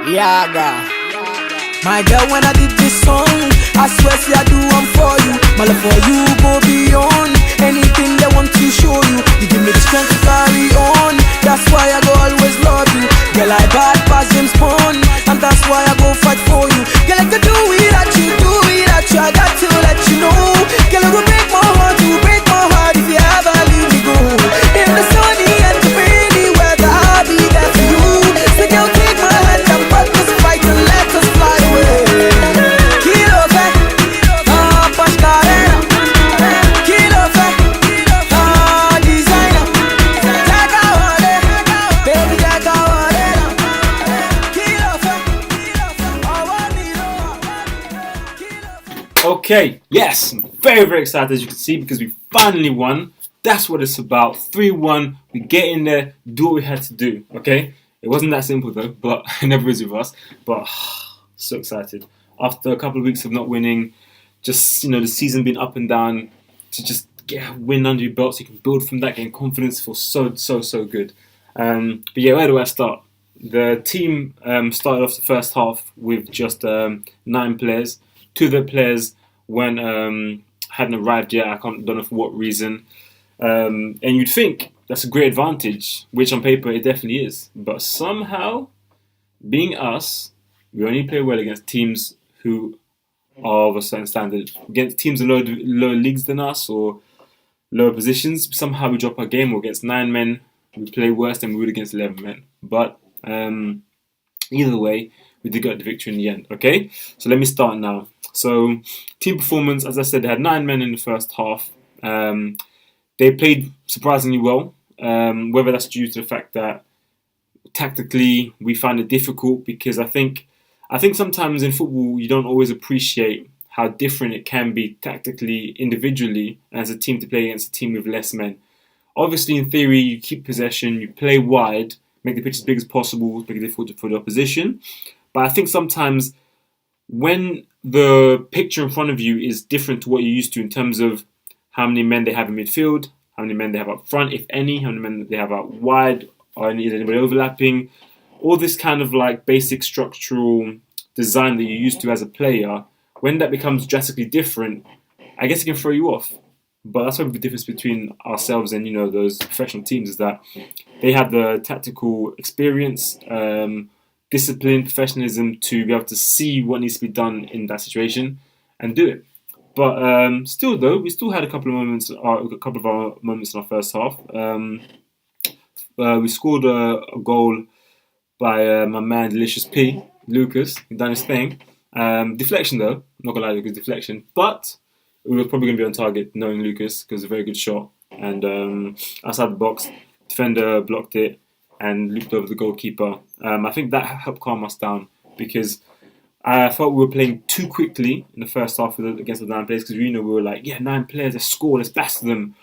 Yaga. My girl, when I did this song, I swear, see, I do one for you. My love for you go beyond anything they want to show you. You give me the strength to carry on. That's why I go always love you. Girl, I bad past James Bond, and that's why I go fight for you. Girl, I can do it at you, do it at you. I got to let you know. Girl, it will break my heart, you break my heart if you ever leave me go. In the sunny and the rainy weather, I'll be there for you. So girl, take my hand and fuck this fight and let us fly away. Kilo fe, Pascarena. Kilo fe, designer. Jaga wale, baby jaga wale. Kilo fe, Okay, yes, I'm very, very excited as you can see because we finally won. That's what it's about. 3-1. We get in there, do what we had to do. Okay, it wasn't that simple though, but it never is with us. But so excited after a couple of weeks of not winning, just the season being up and down, to just get a win under your belt so you can build from that, gain confidence. Feels so good. But yeah, where do I start? The team started off the first half with just 9 players. 2 of the players hadn't arrived yet. I don't know for what reason. And you'd think that's a great advantage, which on paper it definitely is. But somehow, being us, we only play well against teams who are of a certain standard. Against teams in lower leagues than us or lower positions, somehow we drop our game. Or against 9 men, we play worse than we would against 11 men. But either way, we did get the victory in the end. Okay, so let me start now. So, team performance, as I said, they had 9 men in the first half. They played surprisingly well, whether that's due to the fact that tactically we find it difficult, because I think sometimes in football you don't always appreciate how different it can be tactically, individually, as a team to play against a team with less men. Obviously, in theory, you keep possession, you play wide, make the pitch as big as possible, make it difficult for the opposition. But I think sometimes when the picture in front of you is different to what you're used to in terms of how many men they have in midfield, how many men they have up front, if any, how many men they have out wide, or is anybody overlapping, all this kind of like basic structural design that you're used to as a player, when that becomes drastically different, I guess it can throw you off. But that's probably the difference between ourselves and those professional teams, is that they have the tactical experience, discipline, professionalism to be able to see what needs to be done in that situation and do it. But still, though, we still had a couple of moments in our first half. We scored a goal by my man Delicious P, Lucas. He done his thing. Deflection, though. I'm not gonna lie, Lucas, deflection. But we were probably gonna be on target, knowing Lucas, because it's a very good shot. And outside the box, defender blocked it and looped over the goalkeeper. I think that helped calm us down, because I thought we were playing too quickly in the first half against the 9 players, because we were like, 9 players, let's score, let's blast them.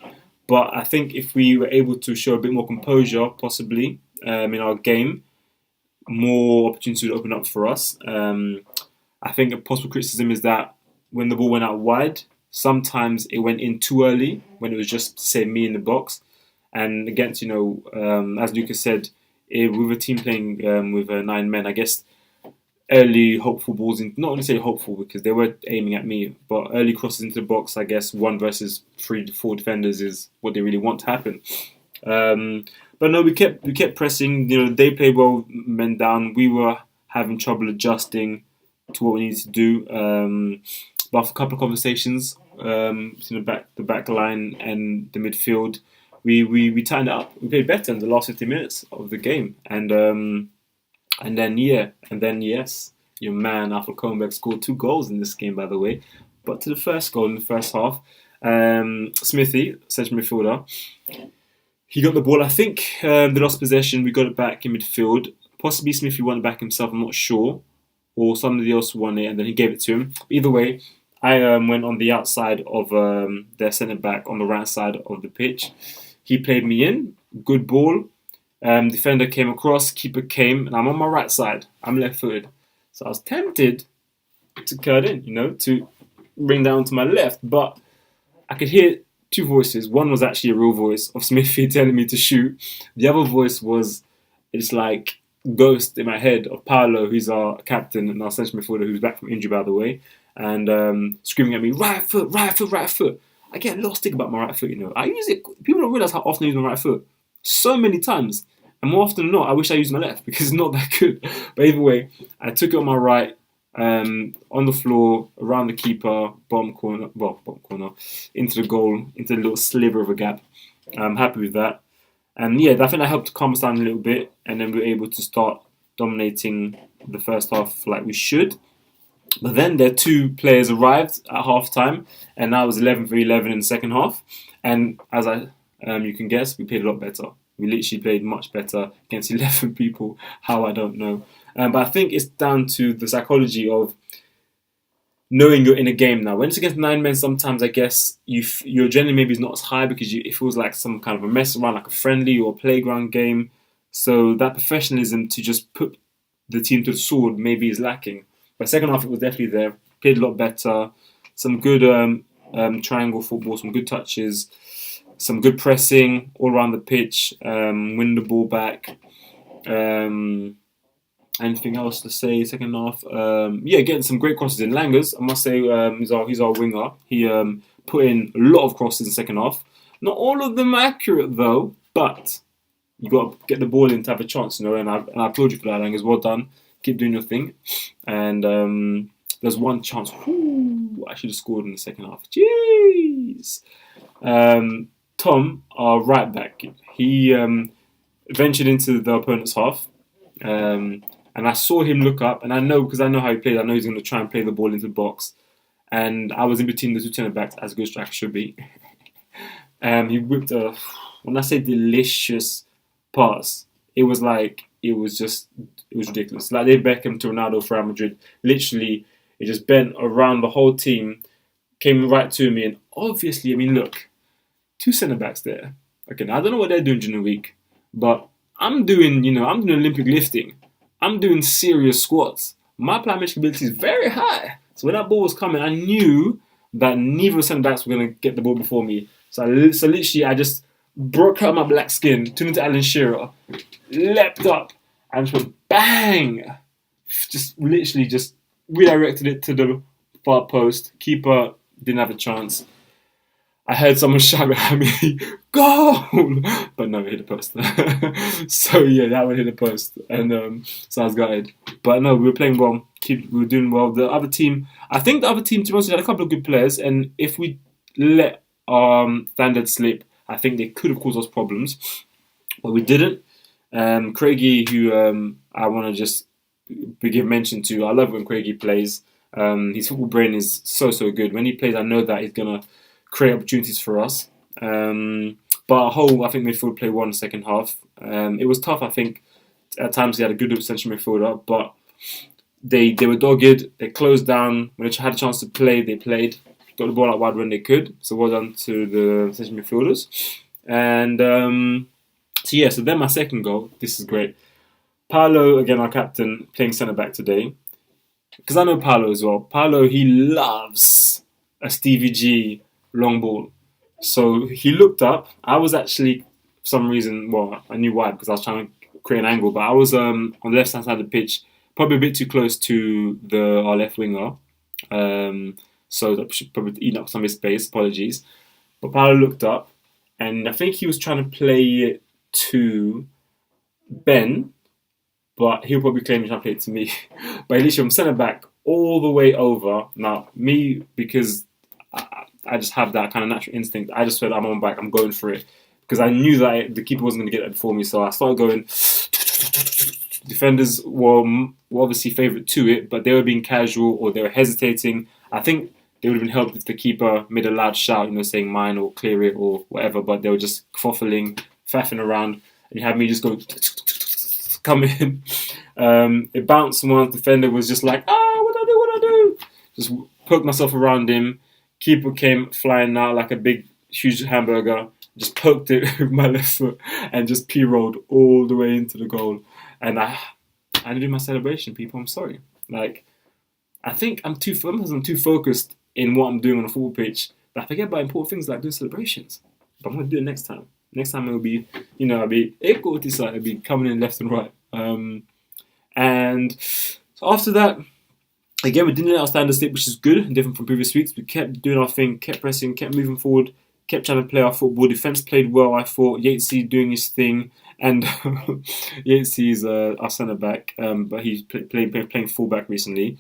But I think if we were able to show a bit more composure, possibly, in our game, more opportunities would open up for us. I think a possible criticism is that when the ball went out wide, sometimes it went in too early, when it was just, say, me in the box. And against, as Lucas said, with a team playing with 9 men, I guess early hopeful balls, not only say hopeful because they were aiming at me, but early crosses into the box, I guess 1 versus 3 to 4 defenders is what they really want to happen. But no, we kept pressing. They played well, men down. We were having trouble adjusting to what we needed to do. But after a couple of conversations, the back line and the midfield, we tightened it up. We played better in the last 50 minutes of the game, and then yes, your man Alpha Kronberg scored 2 goals in this game, by the way. But to the first goal in the first half, Smithy, central midfielder, he got the ball. I think they lost possession. We got it back in midfield. Possibly Smithy won it back himself. I'm not sure, or somebody else won it and then he gave it to him. Either way, I went on the outside of their centre back on the right side of the pitch. He played me in. Good ball. Defender came across, keeper came, and I'm on my right side. I'm left-footed. So I was tempted to cut in, to bring down to my left. But I could hear 2 voices. One was actually a real voice of Smithy telling me to shoot. The other voice was, it's like, ghost in my head of Paolo, who's our captain and our central midfielder, who's back from injury, by the way, and screaming at me, right foot, right foot, right foot. I get lost thinking about my right foot, I use it. People don't realize how often I use my right foot. So many times. And more often than not, I wish I used my left because it's not that good. But either way, I took it on my right, on the floor, around the keeper, bottom corner, into the goal, into the little sliver of a gap. I'm happy with that. And yeah, I think that helped calm us down a little bit. And then we were able to start dominating the first half like we should. But then their two players arrived at half time, and now it was 11 for 11 in the second half. And as you can guess, we played a lot better. We literally played much better against 11 people. How, I don't know. But I think it's down to the psychology of knowing you're in a game now. When it's against 9 men, sometimes I guess your adrenaline maybe is not as high because it feels like some kind of a mess around, like a friendly or a playground game. So that professionalism to just put the team to the sword maybe is lacking. But second half, it was definitely there. Played a lot better. Some good triangle football, some good touches, some good pressing all around the pitch, winning the ball back. Anything else to say? Second half, getting some great crosses in. Langers, I must say, he's our winger. He put in a lot of crosses in the second half. Not all of them are accurate though, but you got to get the ball in to have a chance, And I applaud you for that, Langers. Well done. Keep doing your thing. And there's one chance. I should have scored in the second half. Jeez. Tom, our right back, he ventured into the opponent's half. And I saw him look up, and I know, because I know how he plays, I know he's going to try and play the ball into the box. And I was in between the two centre backs, as a good striker should be. He whipped when I say delicious pass, it was ridiculous. Like they Beckham to Ronaldo for Real Madrid. Literally, it just bent around the whole team, came right to me, and obviously, look, two centre backs there. Okay, now I don't know what they're doing during the week, but I'm doing Olympic lifting. I'm doing serious squats. My plyometric ability is very high. So when that ball was coming, I knew that neither of the centre backs were going to get the ball before me. So literally, I just broke out my black skin, turned into Alan Shearer, leapt up, and just went bang! Just redirected it to the far post. Keeper didn't have a chance. I heard someone shout at me, goal! But no, it hit the post. So yeah, that one hit the post. And so I was gutted. But no, we were playing well. We were doing well. I think the other team, to be honest, had a couple of good players. And if we let standard slip, I think they could have caused us problems. But we didn't. Craigie, who I want to just give mention to. I love when Craigie plays. His football brain is so good. When he plays, I know that he's going to create opportunities for us. But I think midfield played well in the second half. It was tough, I think. At times, he had a good central midfielder, but they were dogged. They closed down. When they had a chance to play, they played. Got the ball out wide when they could. So well done to the central midfielders. And so then my second goal. This is great. Paolo, again, our captain, playing centre-back today. Because I know Paolo as well. Paolo, he loves a Stevie G long ball. So he looked up. I was actually, for some reason, I knew why, because I was trying to create an angle, but I was on the left-hand side of the pitch, probably a bit too close to our left winger. So that should probably eat up some of his space, apologies. But Paolo looked up, and I think he was trying to play it to Ben, but he'll probably claim he's trying to play it to me. But literally from centre-back all the way over. Now, me, because I just have that kind of natural instinct. I just said, I'm on my back, I'm going for it. Because I knew that the keeper wasn't going to get that before me. So I started going. Defenders were obviously favourite to it, but they were being casual or they were hesitating. I think they would have been helped if the keeper made a loud shout, saying mine or clear it or whatever. But they were just quaffling, faffing around. And you had me just go, come in. It bounced once. Defender was just like, what do I do? Just poked myself around him. Keeper came flying out like a big, huge hamburger. Just poked it with my left foot and just p-rolled all the way into the goal. And I didn't do my celebration, people. I'm sorry. I think I'm too focused in what I'm doing on a football pitch that I forget about important things like doing celebrations. But I'm going to do it next time. Next time it'll be, I'll be coming in left and right. And so after that, again, we didn't let our standards slip, which is good, different from previous weeks. We kept doing our thing, kept pressing, kept moving forward, kept trying to play our football. Defence played well, I thought. Yatesy doing his thing. And Yatesy is our centre-back, but he's playing full-back recently.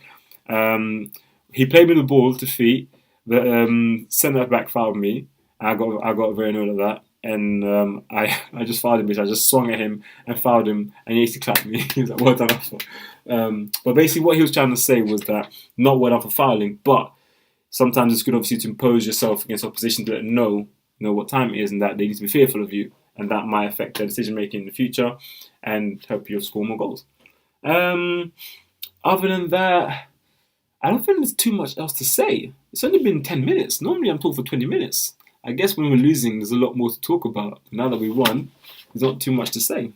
He played me the ball to feet. The centre-back fouled me. I got very annoyed at that. And I just fouled him, because I just swung at him and fouled him, and he clapped me. He was like, well done. But basically what he was trying to say was that not well done for fouling, but sometimes it's good obviously to impose yourself against opposition to let them know what time it is and that they need to be fearful of you, and that might affect their decision making in the future and help you score more goals. Other than that, I don't think there's too much else to say. It's only been 10 minutes. Normally I'm talking for 20 minutes. I guess when we're losing, there's a lot more to talk about. Now that we won, there's not too much to say.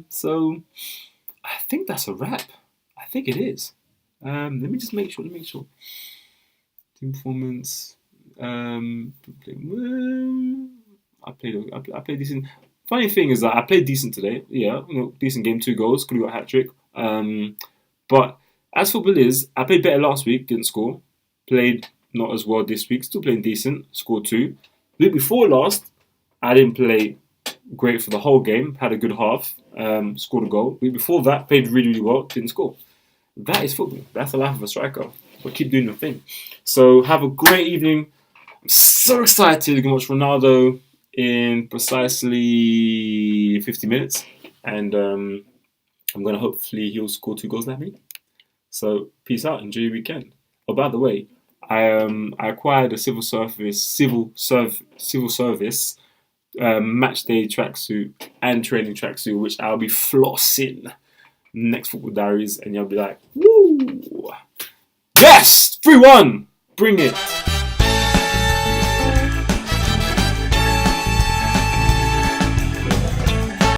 So I think that's a wrap. I think it is. Let me just make sure. Team performance. I played decent. Funny thing is that I played decent today. Yeah, decent game, 2 goals. Could have got a hat trick. But as football is, I played better last week. Didn't score. Played not as well this week. Still playing decent. Scored 2. The week before last, I didn't play great for the whole game. Had a good half. Scored a goal. The week before that, played really, really well. Didn't score. That is football. That's the life of a striker. But keep doing your thing. So have a great evening. I'm so excited to watch Ronaldo in precisely 50 minutes. And I'm going to hopefully he'll score 2 goals that week. So peace out. Enjoy your weekend. Oh, by the way, I acquired a civil service match day tracksuit and training tracksuit, which I'll be flossing next Football Diaries, and you'll be like, woo! Yes! 3-1! Bring it!